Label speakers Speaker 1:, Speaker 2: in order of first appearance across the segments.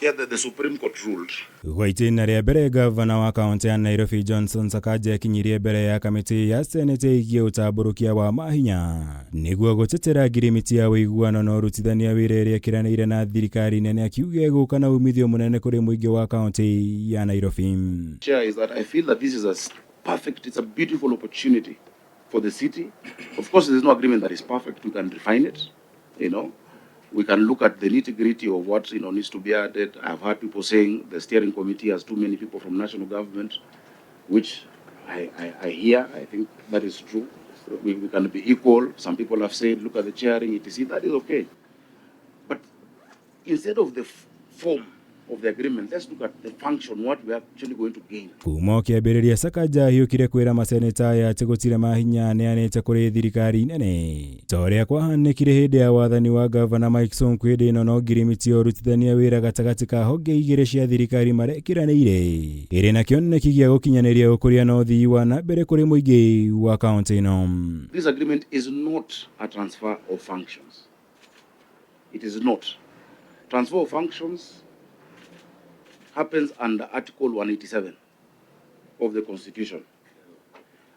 Speaker 1: Yeah, the Supreme Court ruled.
Speaker 2: Gwaiti-inĩ rĩa mbere gavana wa kaunti ya Nairobi Johnson Sakaja akinyirie mbere ya kamiti ya senete igie utamburukia wa mahinya niguo gutetera ngirimiti ya WUIGUANO na urutithania wira iria kiranĩire na thirikari nene akiuga guka na umithio munene kuri muingi wa kaunti ya Nairobi.
Speaker 1: Chair, is that I feel that this is it's a beautiful opportunity for the city. Of course, there's no agreement that is perfect. We can refine it, We can look at the nitty-gritty of what needs to be added. I've heard people saying the steering committee has too many people from national government, which I hear. I think that is true. We can be equal. Some people have said, look at the chairing, etc. That is okay. But instead of the form of the agreement, let's look at the function, what we are actually going to gain.
Speaker 2: Kuma kiambĩrĩria Sakaja hiũkire kwĩra maseneta aya atĩ gũtirĩ mahinya neanĩte kũrĩ thirikari nene ta ũrĩa kwahanĩkire hĩndĩ ya wathani wa gavana Mike Sonko hĩndĩ ĩno no ngirimiti ũrutithania wĩra gatagatĩ ka honge igĩrĩ cia thirikari marekiranĩire ĩrĩ na kĩoneki gĩa gũkinyanĩria ũkũria na ũthii wa na mbere kũrĩ mũingĩ wa kaunti ĩno.
Speaker 1: This agreement is not a transfer of functions. It is not. Transfer of functions happens under Article 187 of the Constitution,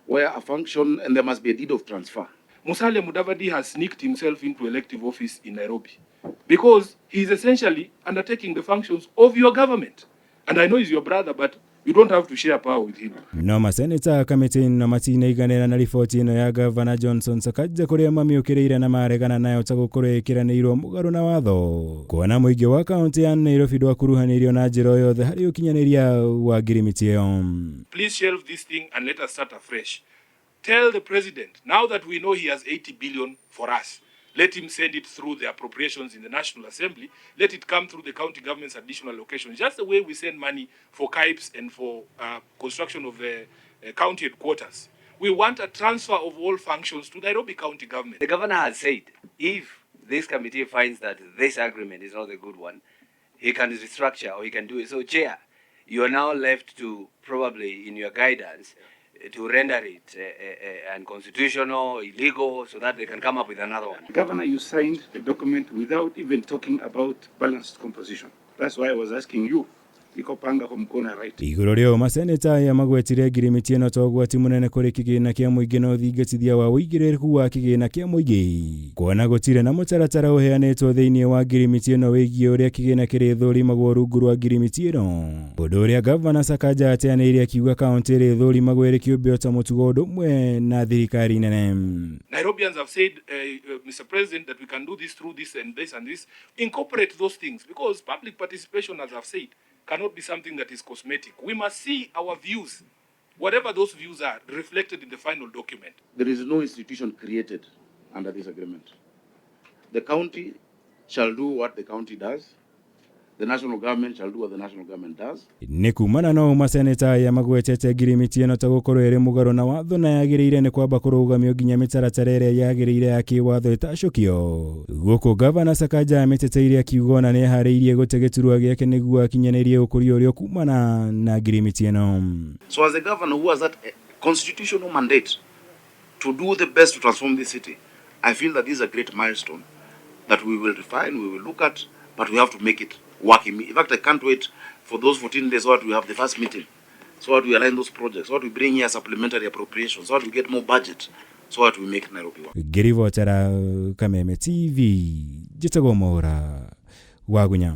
Speaker 1: where a function, and there must be a deed of transfer.
Speaker 3: Musalia Mudavadi has sneaked himself into elective office in Nairobi because he is essentially undertaking the functions of your government. And I know he's your brother, but you don't have to share power with him.
Speaker 2: No maseneta kamiti na matine iganira na riboti ino ya gavana Johnson Sakaja kuria mamiũkĩrĩire na maregana nayo ta gũkorwo ĩkĩranĩirwo mũgarũ na watho kuona mũingĩ wa kaunti ya Nairobi ndwakuruhanĩirio na njĩra o yothe harĩ ũkinyanĩria wa ngirimiti ĩyo.
Speaker 3: Please shelve this thing and let us start afresh. Tell the president, now that we know he has 80 billion for us, let him send it through the appropriations in the National Assembly. Let it come through the county government's additional allocations. Just the way we send money for KIPES and for construction of the county headquarters. We want a transfer of all functions to Nairobi County government.
Speaker 4: The governor has said if this committee finds that this agreement is not a good one, he can restructure or he can do it. So, Chair, you are now left to probably, in your guidance, to render it unconstitutional, illegal, so that they can come up with another one.
Speaker 5: Governor, you signed the document without even talking about balanced composition. That's why I was asking you.
Speaker 2: Igũrũ rĩo maseneta aya magwetire ngirimiti ĩno ta ũgwati mũnene kũrĩ kĩgĩna kĩa mũingĩ na ũthingatithia wa ũigĩrĩrĩku wa kĩgĩna kĩa mũingĩ kuona gũtirĩ na mũtaratara ũheanĩtwo thĩinĩ wa ngirimiti ĩno wĩgiĩ ũrĩa kĩgĩna kĩrĩthũrimagwo rungu rwa ngirimiti ĩno ũndũ ũrĩa gavana Sakaja ateanĩire akiuga kaunti ĩrĩthũrimagwo ĩrĩ kĩũmbe ta mũtugo ũndũ ũmwe na thirikari nene.
Speaker 3: Nairobians have said, Mr. President, that we can do this through this and this and this. Incorporate those things because public participation, as I've said, cannot be something that is cosmetic. We must see our views, whatever those views are, reflected in the final document.
Speaker 1: There is no institution created under this agreement. The county shall do what the county does. The national government shall do what the national government does.
Speaker 2: Nikumana no maseneta ya magwetete ngirimiti ĩno ta gũkorwo ĩrĩ mũgarũ na watho na yagĩrĩire nĩ kwamba kũrũgamio nginya mĩtaratara ĩrĩa yagĩrĩire ya kĩwatho ĩtacũkio. Gũkũ gavana Sakaja amĩteteire akiuga na nĩ eharĩirie gũte gĩturwa gĩake nĩguo akinyanĩrie ũkũria ũrĩa kumana na ngirimiti ĩno.
Speaker 1: So as a governor who has that constitutional mandate to do the best to transform this city, I feel that this is a great milestone that we will refine, we will look at, but we have to make it working. In fact, I can't wait for those 14 days so that we have the first meeting, so that we align those projects, so that we bring here supplementary appropriations, so that we get more budget, so that we make Nairobi work.
Speaker 2: Gĩribotera Kameme TV, Jitagomora, Wagunya.